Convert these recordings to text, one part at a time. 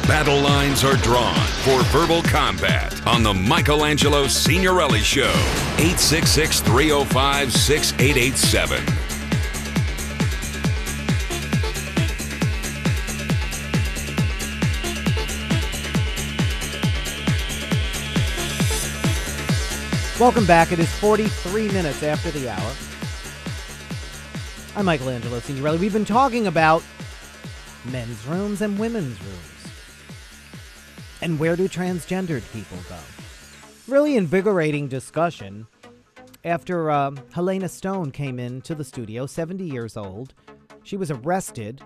Battle lines are drawn for verbal combat on the Michelangelo Signorelli Show. 866-305-6887. Welcome back. It is 43 minutes after the hour. I'm Michelangelo Signorelli. We've been talking about men's rooms and women's rooms. And where do transgendered people go? Really invigorating discussion after Helena Stone came into the studio, 70 years old. She was arrested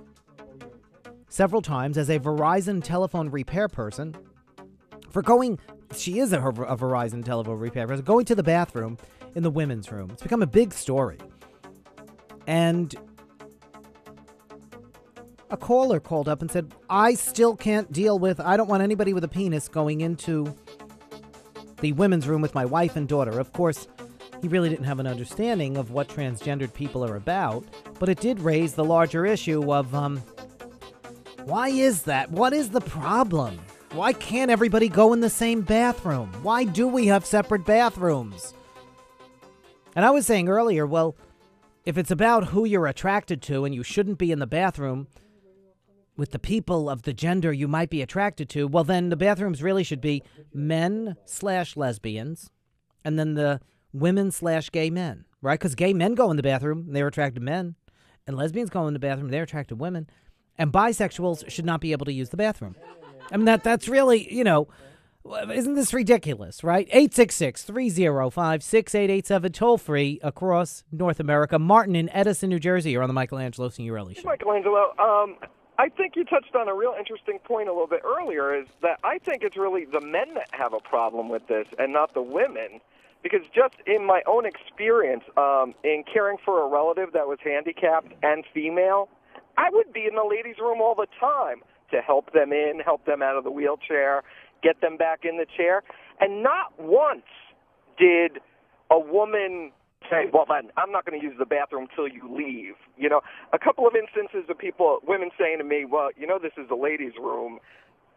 several times as a Verizon telephone repair person for going... She is a Verizon telephone repair person, going to the bathroom in the women's room. It's become a big story. And a caller called up and said, I still can't deal with, I don't want anybody with a penis going into the women's room with my wife and daughter. Of course, he really didn't have an understanding of what transgendered people are about, but it did raise the larger issue of, why is that? What is the problem? Why can't everybody go in the same bathroom? Why do we have separate bathrooms? And I was saying earlier, well, if it's about who you're attracted to and you shouldn't be in the bathroom with the people of the gender you might be attracted to, well, then the bathrooms really should be men/lesbians and then the women/gay men, right? Because gay men go in the bathroom, they're attracted to men, and lesbians go in the bathroom, they're attracted to women, and bisexuals should not be able to use the bathroom. I mean, that's really, isn't this ridiculous, right? 866-305-6887, toll free across North America. Martin in Edison, New Jersey, you're on the Michelangelo Signorelli Show. Michelangelo, I think you touched on a real interesting point a little bit earlier, is that I think it's really the men that have a problem with this and not the women. Because just in my own experience, in caring for a relative that was handicapped and female, I would be in the ladies' room all the time to help them in, help them out of the wheelchair, get them back in the chair. And not once did a woman say, well, then I'm not going to use the bathroom till you leave. A couple of instances of women saying to me, well, this is the ladies' room,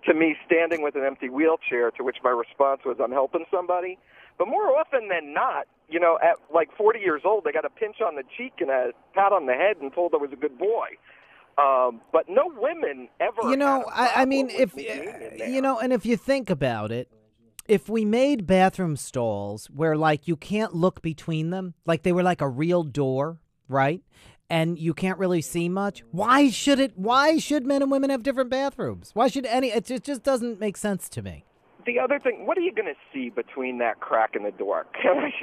to me standing with an empty wheelchair, to which my response was, I'm helping somebody. But more often than not, at like 40 years old, they got a pinch on the cheek and a pat on the head and told I was a good boy. But no women ever. I mean, if and if you think about it, if we made bathroom stalls where like you can't look between them, like they were like a real door, right? And you can't really see much. Why should men and women have different bathrooms? Why should it just doesn't make sense to me. The other thing, what are you going to see between that crack in the door? Let's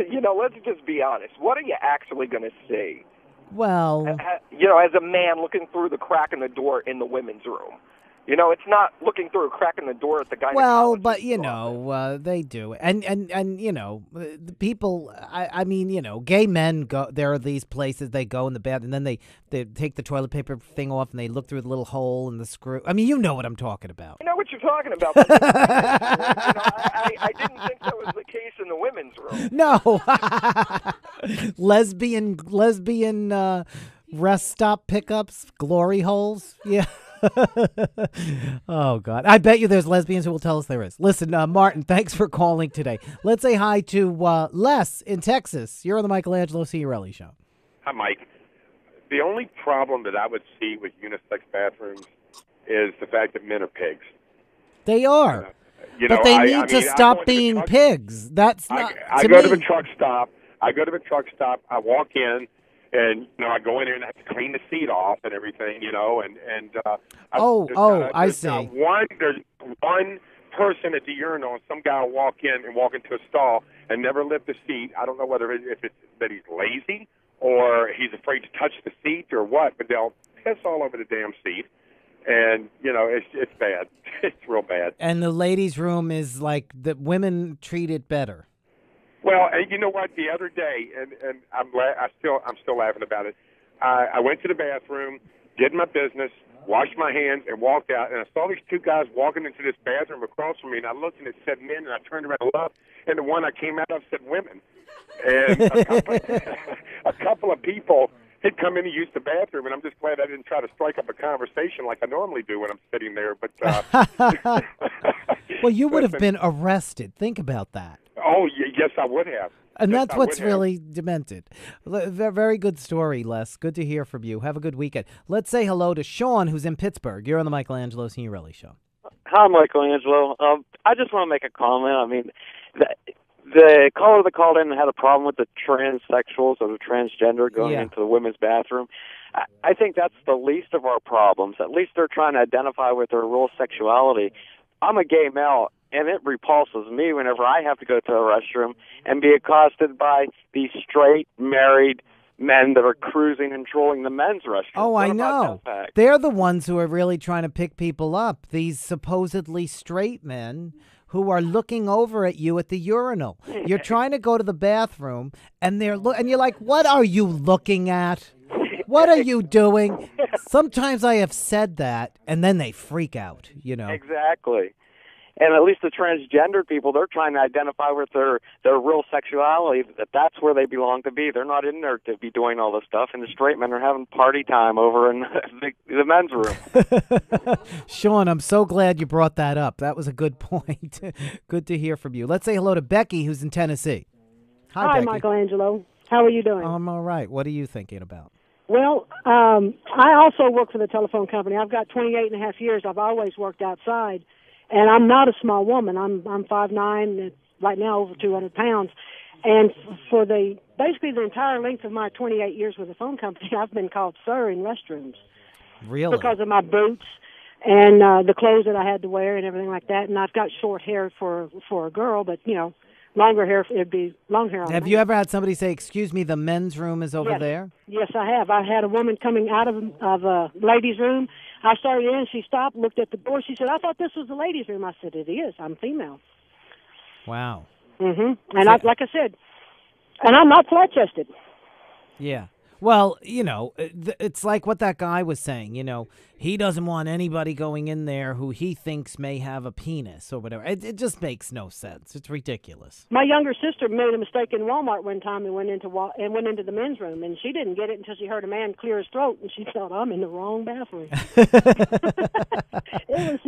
just be honest. What are you actually going to see? Well, as a man looking through the crack in the door in the women's room. It's not looking through a crack in the door at the guy. Well, but they do, and the people. I mean, gay men go. There are these places they go in the bathroom, and then they take the toilet paper thing off, and they look through the little hole in the screw. I mean, you know what I'm talking about. I know what you're talking about. But I didn't think that was the case in the women's room. No, lesbian rest stop pickups, glory holes. Yeah. Oh, God. I bet you there's lesbians who will tell us there is. Listen, Martin, thanks for calling today. Let's say hi to Les in Texas. You're on the Michelangelo Signorelli Show. Hi, Mike. The only problem that I would see with unisex bathrooms is the fact that men are pigs. They are. But they need to stop being pigs. That's not. I go to the truck stop. I walk in. And, I go in there and I have to clean the seat off and everything, I see. There's one person at the urinal, and some guy will walk into a stall and never lift the seat. I don't know whether it's that he's lazy or he's afraid to touch the seat or what, but they'll piss all over the damn seat. And, it's bad. It's real bad. And the ladies' room is like the women treat it better. Well, and you know what? The other day, and I'm still laughing about it. I went to the bathroom, did my business, washed my hands, and walked out. And I saw these two guys walking into this bathroom across from me, and I looked and it said men, and I turned around and looked, and the one I came out of said women. And a couple of people he'd come in and use the bathroom, and I'm just glad I didn't try to strike up a conversation like I normally do when I'm sitting there. But well, you would have been arrested. Think about that. Oh, yes, I would have. And yes, that's what's really demented. Very good story, Les. Good to hear from you. Have a good weekend. Let's say hello to Sean, who's in Pittsburgh. You're on the Michelangelo Signorelli Show. Hi, Michelangelo. I just want to make a comment. I mean, the caller that called in had a problem with the transsexuals or the transgender going into the women's bathroom. I think that's the least of our problems. At least they're trying to identify with their real sexuality. I'm a gay male, and it repulses me whenever I have to go to a restroom and be accosted by these straight, married men that are cruising and trolling the men's restroom. Oh, I know. They're the ones who are really trying to pick people up, these supposedly straight men who are looking over at you at the urinal. You're trying to go to the bathroom, and and you're like, what are you looking at? What are you doing? Sometimes I have said that, and then they freak out, Exactly. And at least the transgender people, they're trying to identify with their real sexuality, that's where they belong to be. They're not in there to be doing all this stuff, and the straight men are having party time over in the men's room. Sean, I'm so glad you brought that up. That was a good point. Good to hear from you. Let's say hello to Becky, who's in Tennessee. Hi, Becky. Michelangelo. How are you doing? I'm all right. What are you thinking about? Well, I also work for the telephone company. I've got 28 and a half years. I've always worked outside. And I'm not a small woman. I'm 5'9", right now over 200 pounds. And for basically the entire length of my 28 years with the phone company, I've been called sir in restrooms. Really? Because of my boots and the clothes that I had to wear and everything like that. And I've got short hair for a girl, but, longer hair, it'd be long hair on Have me. you ever had somebody say, excuse me, the men's room is over there? Yes, I have. I had a woman coming out of a ladies' room. I started in, she stopped, looked at the door. She said, I thought this was the ladies' room. I said, it is. I'm female. Wow. Mm-hmm. And like I said, and I'm not flat-chested. Yeah. Well, it's like what that guy was saying, he doesn't want anybody going in there who he thinks may have a penis or whatever. It just makes no sense. It's ridiculous. My younger sister made a mistake in Walmart one time and went into the men's room, and she didn't get it until she heard a man clear his throat, and she thought, I'm in the wrong bathroom. It was,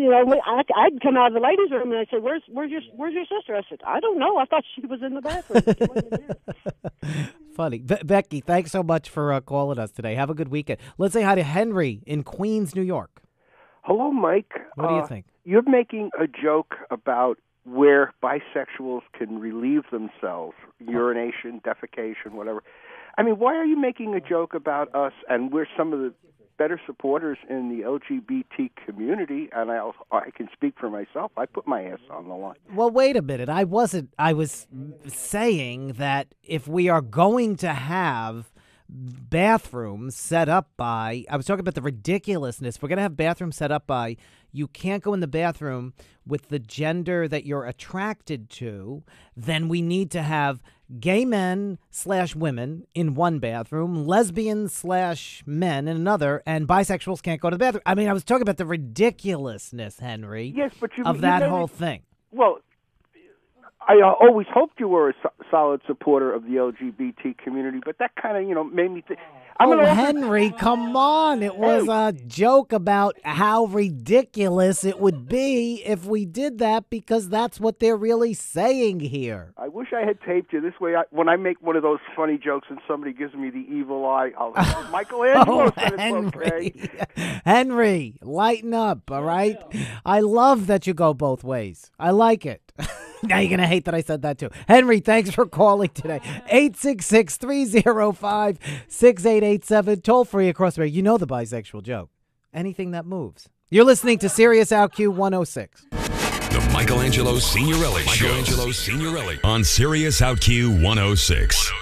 I'd come out of the ladies' room, and I said, where's your sister? I said, I don't know. I thought she was in the bathroom. She wasn't there. Funny. Becky, thanks so much for calling us today. Have a good weekend. Let's say hi to Henry in Queens, New York. Hello, Mike. What do you think? You're making a joke about where bisexuals can relieve themselves, urination, defecation, whatever. I mean, why are you making a joke about us and we're some of the better supporters in the LGBT community, and I can speak for myself. I put my ass on the line. Well, wait a minute. I was saying that if we are going to have bathrooms set up by, I was talking about the ridiculousness. If we're going to have bathrooms set up by, you can't go in the bathroom with the gender that you're attracted to, then we need to have gay men/women in one bathroom, lesbians/men in another, and bisexuals can't go to the bathroom. I mean, I was talking about the ridiculousness, Henry, yes, but of that whole thing. Well, I always hoped you were a solid supporter of the LGBT community, but that kind of, made me think. Henry, come on. It was a joke about how ridiculous it would be if we did that, because that's what they're really saying here. I wish I had taped you. This way, when I make one of those funny jokes and somebody gives me the evil eye, I'll say, Michelangelo said it's okay. Henry, lighten up, all right? I love that you go both ways. I like it. Now you're going to hate that I said that too. Henry, thanks for calling today. 866-305-6887. Toll free across the way. You know the bisexual joke. Anything that moves. You're listening to Sirius RQ 106. The Michelangelo Signorelli Show. Michelangelo Signorelli on Sirius RQ 106.